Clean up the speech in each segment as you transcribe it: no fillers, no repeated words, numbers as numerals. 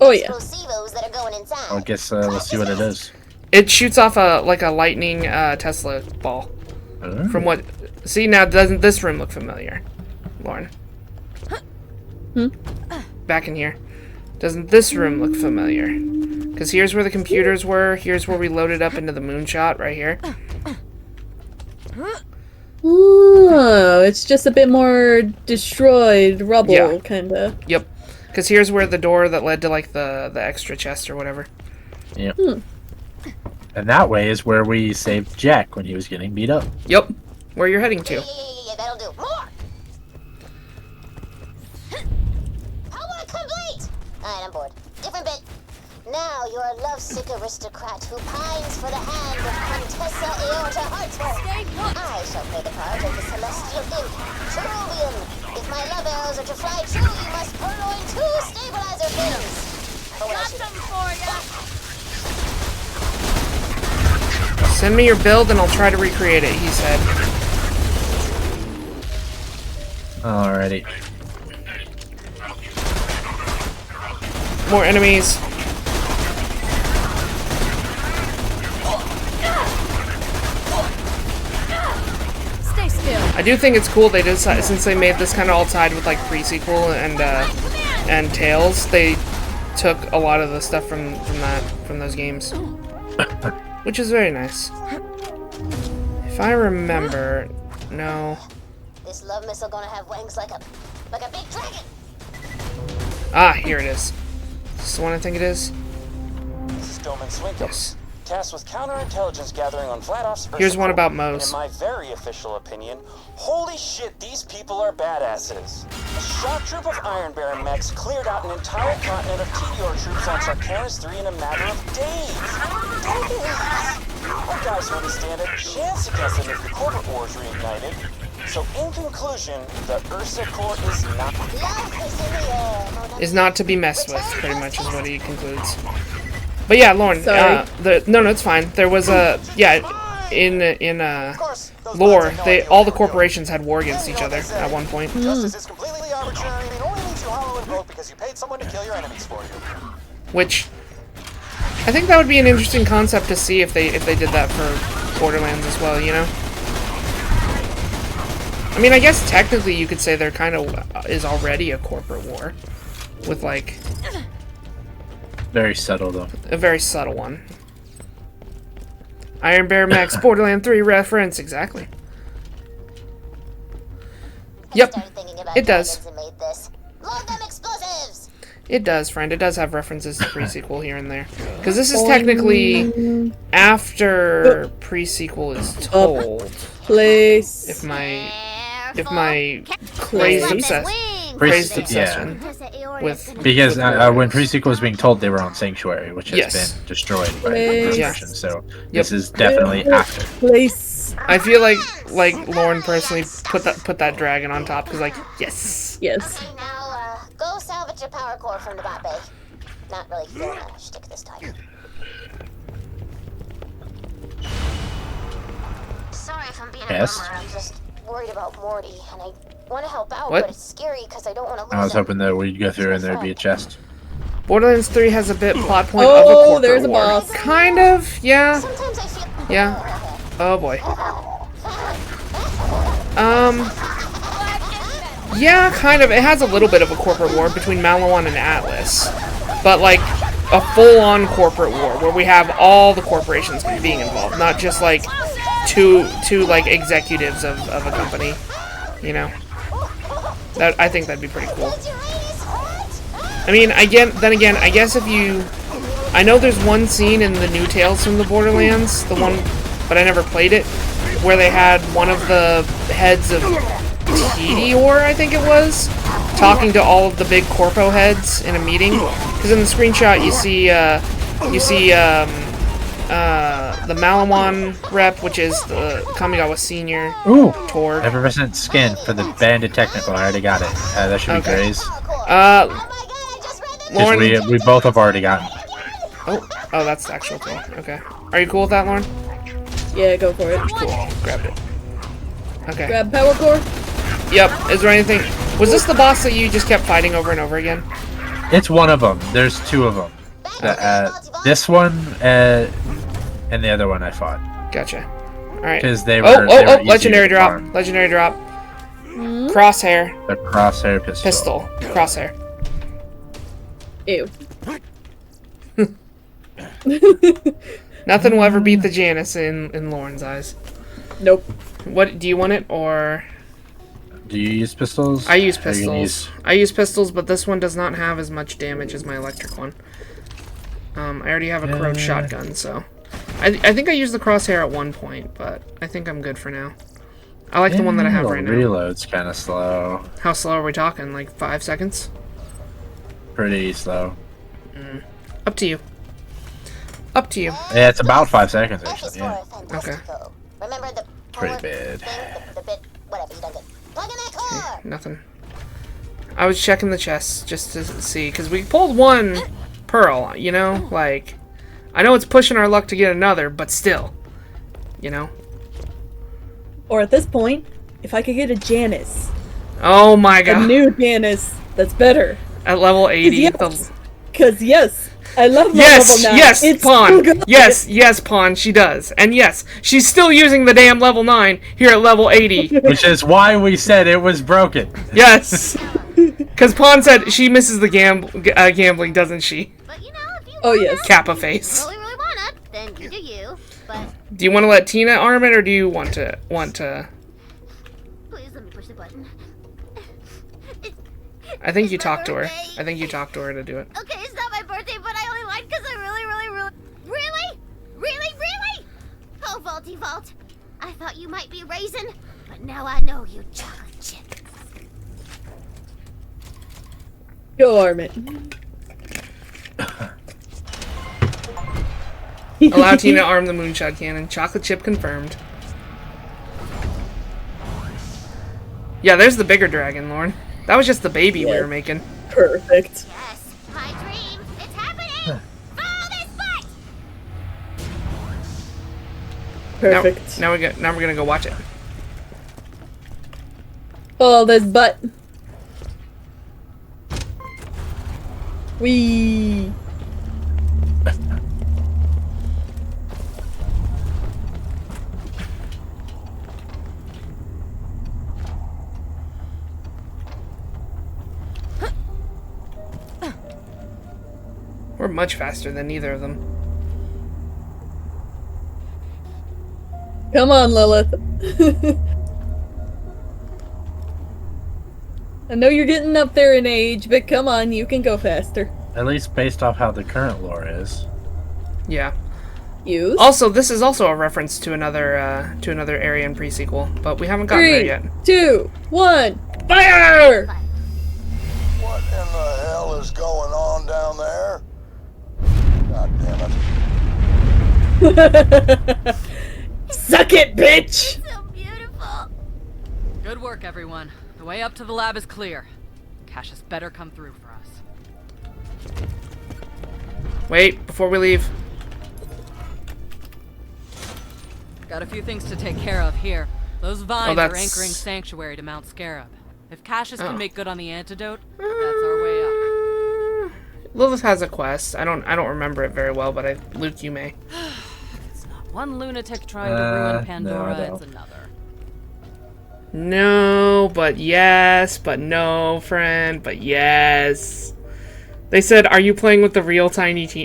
Oh yeah. explosivos that are going inside. I guess let's see what it is. It shoots off like a lightning Tesla ball. Oh. From what? See, now doesn't this room look familiar, Lauren? Back in here. Doesn't this room look familiar? Because here's where the computers were. Here's where we loaded up into the moonshot, right here. Oh, it's just a bit more destroyed rubble, kinda. Yep. Because here's where the door that led to, like, the extra chest or whatever. Yep. And that way is where we saved Jack when he was getting beat up. Yep. Where you're heading to. Yeah, that'll do. More! Power complete! Alright, I'm bored. Different bit. Now you're a lovesick aristocrat who pines for the hand of Contessa Aorta Hartsworth. I shall play the part of the celestial imp, Cherubian. If my love arrows are to fly true, you must purloin 2 stabilizer fins. Got them for ya! Send me your build and I'll try to recreate it, he said. Alrighty. More enemies. Stay still. I do think it's cool they did, since they made this kind of all tied with like pre-sequel and Tales, they took a lot of the stuff from those games. Which is very nice. If I remember, no. This love missile gonna have wings like a big dragon. Ah, here it is. Is this the one I think it is? This is Doman Swinkum. Yes. Tasked with counterintelligence gathering on Vladoff's Earth. Here's one about In Moe's. my very official opinion, holy shit, these people are badasses. A shock troop of Iron Baron mechs cleared out an entire continent of Tedior troops on Sarkanis 3 in a matter of days. Our guys really stand a chance against them if the corporate war is reignited. So in conclusion, the Ursa Corps is not... Love is in the air. Is not to be messed with, pretty much is what he concludes. But yeah, Lauren, Sorry. no, it's fine. There was a, in lore, all the corporations had war against each other at one point. Justice is completely arbitrary and it only leaves you hollow and broke because you paid someone to kill your enemies for you. Which, I think that would be an interesting concept to see if they did that for Borderlands as well, you know? I mean, I guess technically you could say there kind of is already a corporate war. With, like... Very subtle, though. A very subtle one. Iron Bear Max Borderlands 3 reference, exactly. Yep, it does. Load them explosives! It does, friend. It does have references to pre-sequel here and there. Because this is technically after pre-sequel is told. Place. If my crazed obsession with... Because when pre-sequel was being told, they were on Sanctuary, which has been destroyed by the version. So this is definitely after. Place. I feel like Lauren personally put that dragon on top because like yes. Now go salvage your power core from the bot bay. Not really feeling that shtick this time. Sorry if I'm being a bummer. I'm just worried about Morty, and I want to help out, but it's scary because I don't want to lose I was him. hoping that we'd go through and there'd be a chest. Borderlands 3 has a bit plot point of a corporate there's a war. boss. Kind of, yeah. Sometimes I feel... Yeah. Oh boy. Yeah, kind of. It has a little bit of a corporate war between Malawan and Atlas. But like a full-on corporate war where we have all the corporations being involved, not just like two like executives of a company, you know. That I think that'd be pretty cool. I mean, then again, I guess if you... I know there's one scene in the new Tales from the Borderlands, the one, but I never played it, where they had one of the heads of Tedior, I think it was, talking to all of the big corpo heads in a meeting. Because in the screenshot you see the Malawan rep, which is the Kamigawa Senior. Ooh, Tor. 100% skin for the Bandit Technical. I already got it. That should be Graze. Lauren, we both have already gotten. Oh, that's the actual thing. Okay. Are you cool with that, Lauren? Yeah, go for it. Cool. Grabbed it. Okay. Grab power core. Yep. Is there anything... Was this the boss that you just kept fighting over and over again? It's one of them. There's two of them. This one and the other one I fought. Gotcha. All right. Because they were. Oh! Legendary drop. Legendary drop. Crosshair. The crosshair pistol. Crosshair. Ew. Nothing will ever beat the Janice in Lauren's eyes. Nope. What do you want it or? Do you use pistols? I use pistols. I use pistols, but this one does not have as much damage as my electric one. I already have a corrode shotgun, so I think I used the crosshair at one point, but I think I'm good for now. I like the one that I have right now. Reload's kind of slow. How slow are we talking? Like 5 seconds? Pretty slow. Up to you. Up to you. Yeah, it's about 5 seconds actually. Yeah. Okay. Remember the Pretty bad. the bit, whatever, you done good. Plug in that core! Nothing. I was checking the chests just to see, because we pulled one pearl, you know? Like, I know it's pushing our luck to get another, but still. You know? Or at this point, if I could get a Janice. Oh my god. A new Janice that's better. At level 80. Because yes, I love my yes, level 9. yes, It's Pawn. so good. Yes, Pawn, she does. And yes, she's still using the damn level 9 here at level 80. Which is why we said it was broken. Yes. Because Pawn said she misses the gambling, doesn't she? But you know, if you Oh yes. Kappa face. really wanna, then you do you. But Do you want to let Tina arm it, or do you want to? please let me push the button. I think you talked to her. I think you talked to her to do it. Okay, it's not my birthday, but I only lied because I really? Oh, Vaulty Vault. I thought you might be raisin, but now I know you chocolate chip. Go arm it. Allow Tina to arm the moonshot cannon. Chocolate chip confirmed. Yeah, there's the bigger dragon, Lauren. That was just the baby we were making. Perfect. Yes, my dream. It's happening. Follow this butt. Perfect. Now we're gonna go watch it. Follow this butt. Wee. We're much faster than either of them. Come on, Lilith. I know you're getting up there in age, but come on, you can go faster. At least based off how the current lore is. Yeah. Use. Also, this is also a reference to another area in pre-sequel, but we haven't gotten there 3, yet. 2, 1, fire! What in the hell is going on down there? God damn it. Suck it, bitch! So beautiful. Good work, everyone. The way up to the lab is clear. Cassius better come through for us. Wait, before we leave. Got a few things to take care of here. Those vines are that's- anchoring Sanctuary to Mount Scarab. If Cassius Oh. can make good on the antidote, that's our way up. Lilith has a quest. I don't remember it very well, but Luke, you may. It's not one lunatic trying to ruin Pandora, no. it's another. No, but yes, but no, friend, but yes. They said, "Are you playing with the real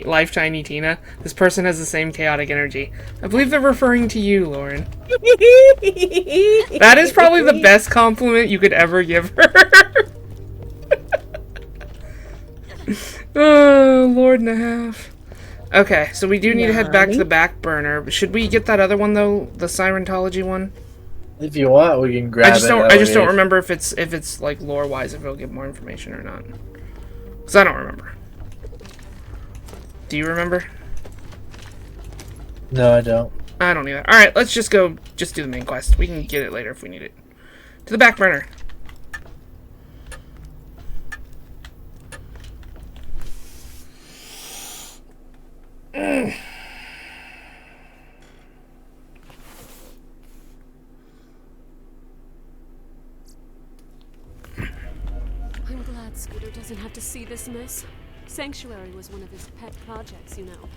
life Tiny Tina? This person has the same chaotic energy." I believe they're referring to you, Lauren. That is probably the best compliment you could ever give her. Oh, Lord and a half. Okay, so we do need to head back to the back burner. Should we get that other one though, the Sirentology one? If you want, we can grab I just don't it. remember if it's like lore wise if it'll give more information or not. Cause I don't remember. Do you remember? No, I don't. I don't either. Alright, let's just do the main quest. We can get it later if we need it. To the back burner. I'm glad Scooter doesn't doesn't have to see this mess. Sanctuary was one of his pet projects, you know.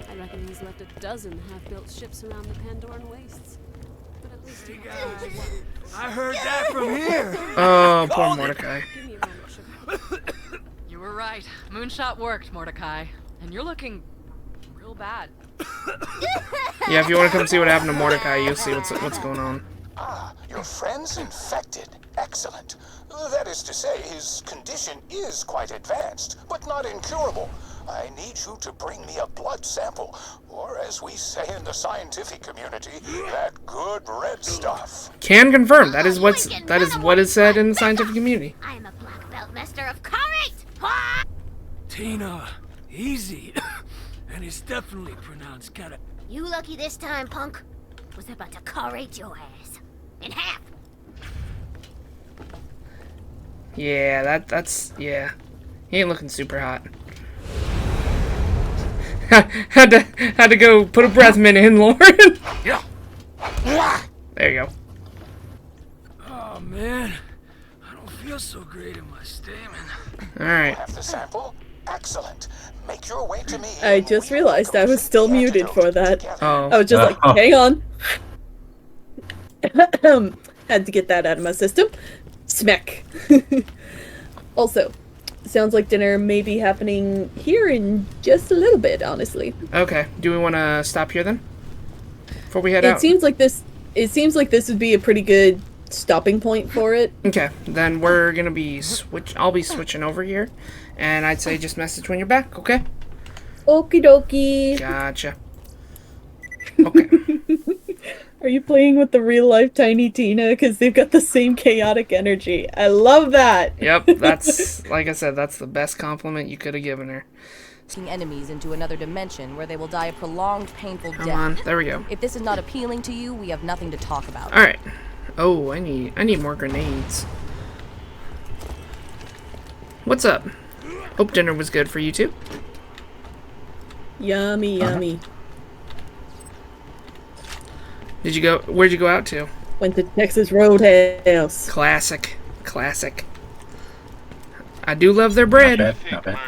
I reckon he's left a dozen half-built ships around the Pandoran wastes. But at least he I heard that from here. Oh, poor Mordecai. Give me a round of sugar. You were right. Moonshot worked, Mordecai. And you're looking real bad. Yeah, if you want to come see what happened to Mordecai, you'll see what's going on. Ah, your friend's infected. Excellent. That is to say, his condition is quite advanced, but not incurable. I need you to bring me a blood sample, or as we say in the scientific community, that good red stuff. Can confirm. That is what is said in the scientific community. I am a black belt master of Karate! Tina, easy. And it's definitely pronounced kinda. You lucky this time, punk. Was about to Karate your ass. In half. Yeah, that's yeah. He ain't looking super hot. had to go put a breath mint in, Lauren. Yeah. There you go. Oh man, I don't feel so great in my stamen. All right. Have the sample? Excellent. Make your way to me. I just realized I was still muted for that. Oh. I was just like, hang on. Had to get that out of my system. Smack. Also, sounds like dinner may be happening here in just a little bit, honestly. Okay. Do we want to stop here then? Before we head out? It seems like this would be a pretty good stopping point for it. Okay. Then we're going to be I'll be switching over here. And I'd say just message when you're back, okay? Okie dokie. Gotcha. Okay. Are you playing with the real life Tiny Tina? Because they've got the same chaotic energy. I love that. Yep, that's, like I said, that's the best compliment you could have given her. Enemies into another dimension where they will die a prolonged, painful death. Come on, there we go. If this is not appealing to you, we have nothing to talk about. Alright. Oh, I need more grenades. What's up? Hope dinner was good for you too. Yummy, yummy. Where'd you go out to? Went to Texas Roadhouse. Classic. Classic. I do love their bread. Not bad.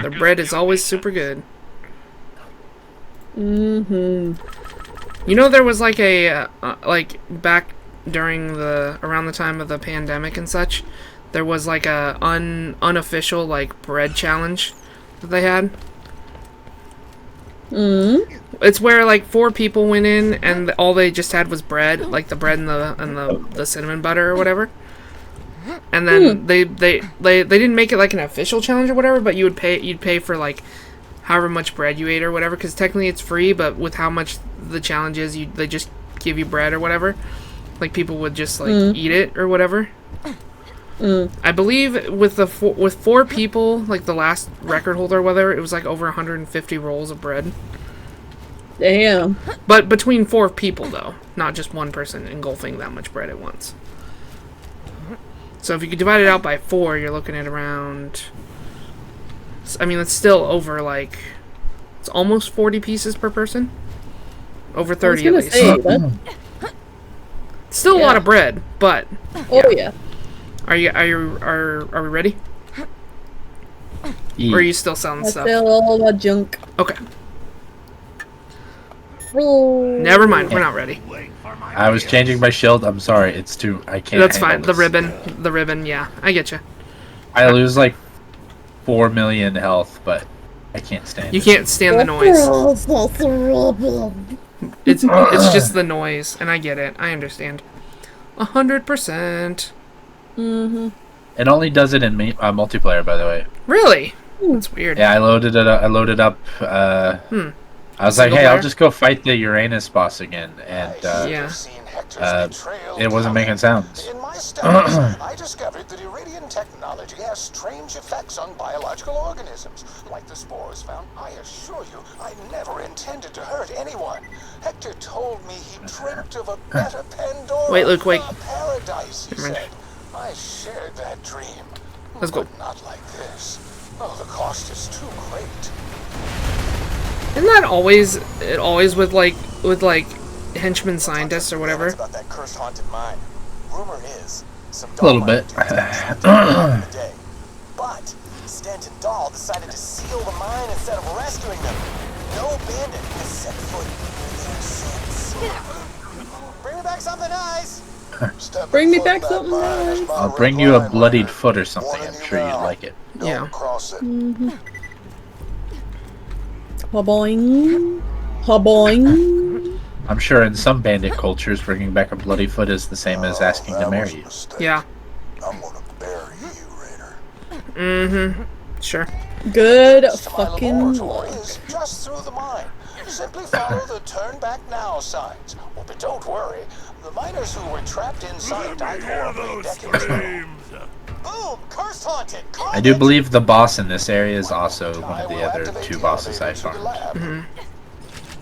Their bread is always super good. Mm-hmm. You know, there was like a, like back during around the time of the pandemic and such, there was like a unofficial like bread challenge that they had. It's where like 4 people went in and all they just had was bread, like the bread and the cinnamon butter or whatever. And then they didn't make it like an official challenge or whatever, but you'd pay for like however much bread you ate or whatever, because technically it's free, but with how much the challenge is, they just give you bread or whatever. Like people would just like eat it or whatever. I believe with 4 people, like the last record holder or whatever, it was like over 150 rolls of bread. Damn. But between 4 people though, not just one person engulfing that much bread at once. So if you could divide it out by 4, you're looking at around, I mean, it's still over like, it's almost 40 pieces per person. Over 30 at least. Still a lot of bread, but oh yeah. Are we ready? Or are you still selling stuff? Still all the junk. Okay. Oh. Never mind, we're not ready. I was changing my shield. I'm sorry, it's too. I can't. That's fine. handle The ribbon. Yeah, I get you. I lose like 4 million health, but I can't stand. You it. can't stand the noise. It's just the noise, and I get it. I understand. 100%. It only does it in multiplayer, by the way. Really? That's weird. Yeah, I loaded it up. I was like, hey, I'll just go fight the Uranus boss again, and it wasn't making sounds. In my studies, I discovered that Iridian technology has strange effects on biological organisms, like the spores found. I assure you, I never intended to hurt anyone. Hector told me he dreamt of a better Pandora. Wait, Luke, wait. A paradise, he said. I shared that dream. Let's go. But not like this. Oh, the cost is too great. Isn't that always with like henchmen scientists or whatever? About that cursed haunted mine. Rumor is some A little bit. but Stent and Dahl decided to seal the mine instead of rescuing them. No bandit has set foot there since. Bring me back something nice! Bring me back something nice. I'll bring you a bloodied foot or something. I'm sure you'd like it. Yeah. Ha-boing. Ha-boing. I'm sure in some bandit cultures, bringing back a bloody foot is the same as asking to marry you. Yeah. I'm gonna bury you, Raider. Mm-hmm. Sure. Good fucking luck. Just through the mine. Simply follow the turn back now signs. Oh, but don't worry. The miners who were trapped inside died horribly decades ago. Boom! Cursed haunted! I do believe the boss in this area is also one of the other 2 bosses I farmed. Mm-hmm.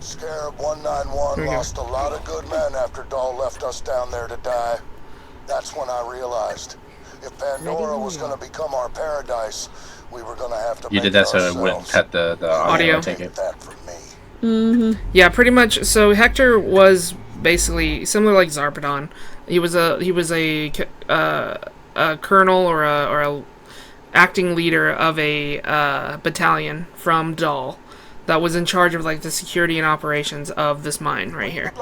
Scarab 191 lost a lot of good men after Dahl left us down there to die. That's when I realized if Pandora was going to become our paradise, we were going to have to. You did that so it wouldn't cut the audio. Take it. Mm-hmm. Yeah, pretty much. So Hector was basically similar like Zarpedon. He was a colonel or a acting leader of a battalion from Dahl that was in charge of like the security and operations of this mine right here.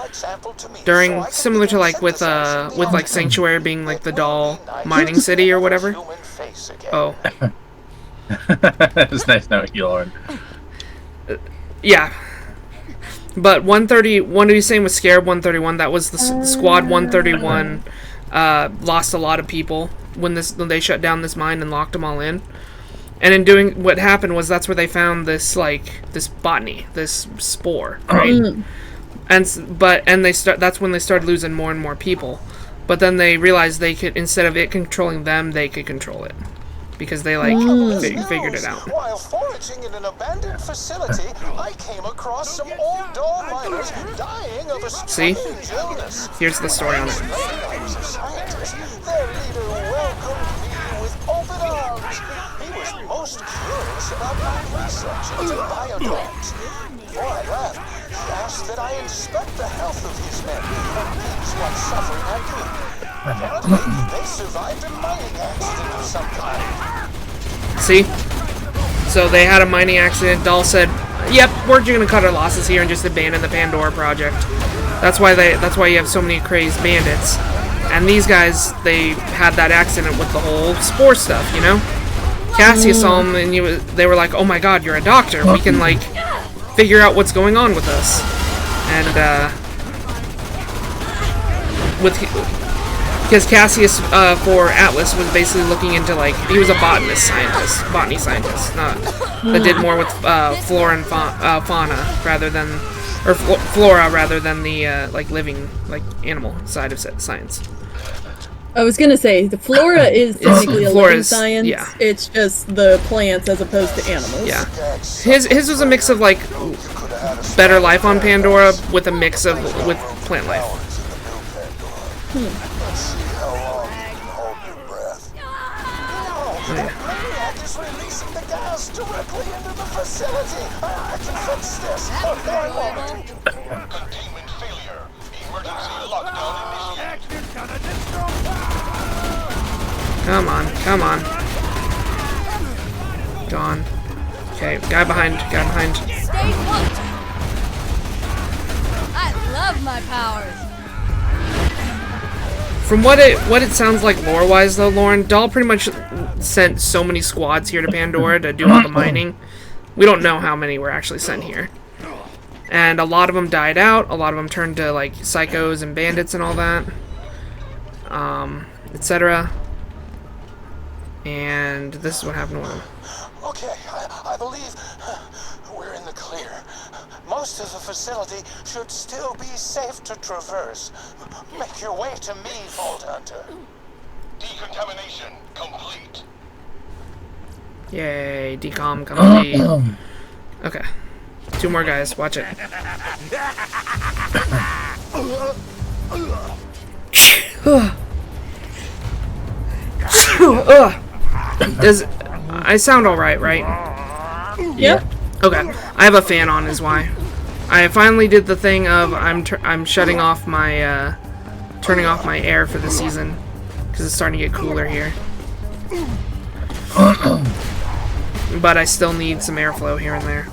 During similar to like with like Sanctuary being like the Dahl mining city or whatever. Oh. It's nice knowing you, Lauren. Yeah. But 130, what are you saying with Scarab 131? That was the squad 131. Lost a lot of people when they shut down this mine and locked them all in. And in doing what happened was that's where they found this botany, this spore, right? That's when they started losing more and more people. But then they realized they could, instead of it controlling them, they could control it. Because they figured it out. While foraging in an abandoned facility, I came across some old Dahl miners dying of a strange illness. Here's the story on it. I was a scientist. Their leader welcomed me with open arms. He was most curious about my research into biodogs. Before I left, he asked that I inspect the health of his men and ease what suffering I could. Apparently, they survived a mining accident of some kind. See? So they had a mining accident. Dahl said, "Yep, we're just gonna cut our losses here and just abandon the Pandora project." That's why you have so many crazed bandits. And these guys, they had that accident with the whole spore stuff, you know? Cassius saw him and they were like, "Oh my god, you're a doctor. We can like figure out what's going on with us." And because Cassius for Atlas was basically looking into he was a botany scientist, that did more with flora and fauna rather than, or flora rather than the living animal side of science. I was gonna say the flora is technically a living science. Yeah. It's just the plants as opposed to animals. Yeah. His was a mix of better life on Pandora with a mix of with plant life. Maniac is releasing the gas directly into the facility. I can fix this. One moment. Containment failure. Emergency lockdown initiated. Come on. Gone. Okay, guy behind. Stay put. I love my powers. From what it sounds like lore-wise, though, Lauren, Dahl pretty much sent so many squads here to Pandora to do all the mining. We don't know how many were actually sent here. And a lot of them died out. A lot of them turned to, psychos and bandits and all that. Etc. And this is what happened with them. Okay, I believe we're in the clear. Most of the facility should still be safe to traverse. Make your way to me, Vault Hunter. Decontamination complete. Yay, decom complete. Okay. 2 more guys, watch it. Does I sound alright, right? Yep. Okay. I have a fan on is why. I finally did the thing of I'm shutting off my turning off my air for the season because it's starting to get cooler here. but I still need some airflow here and there.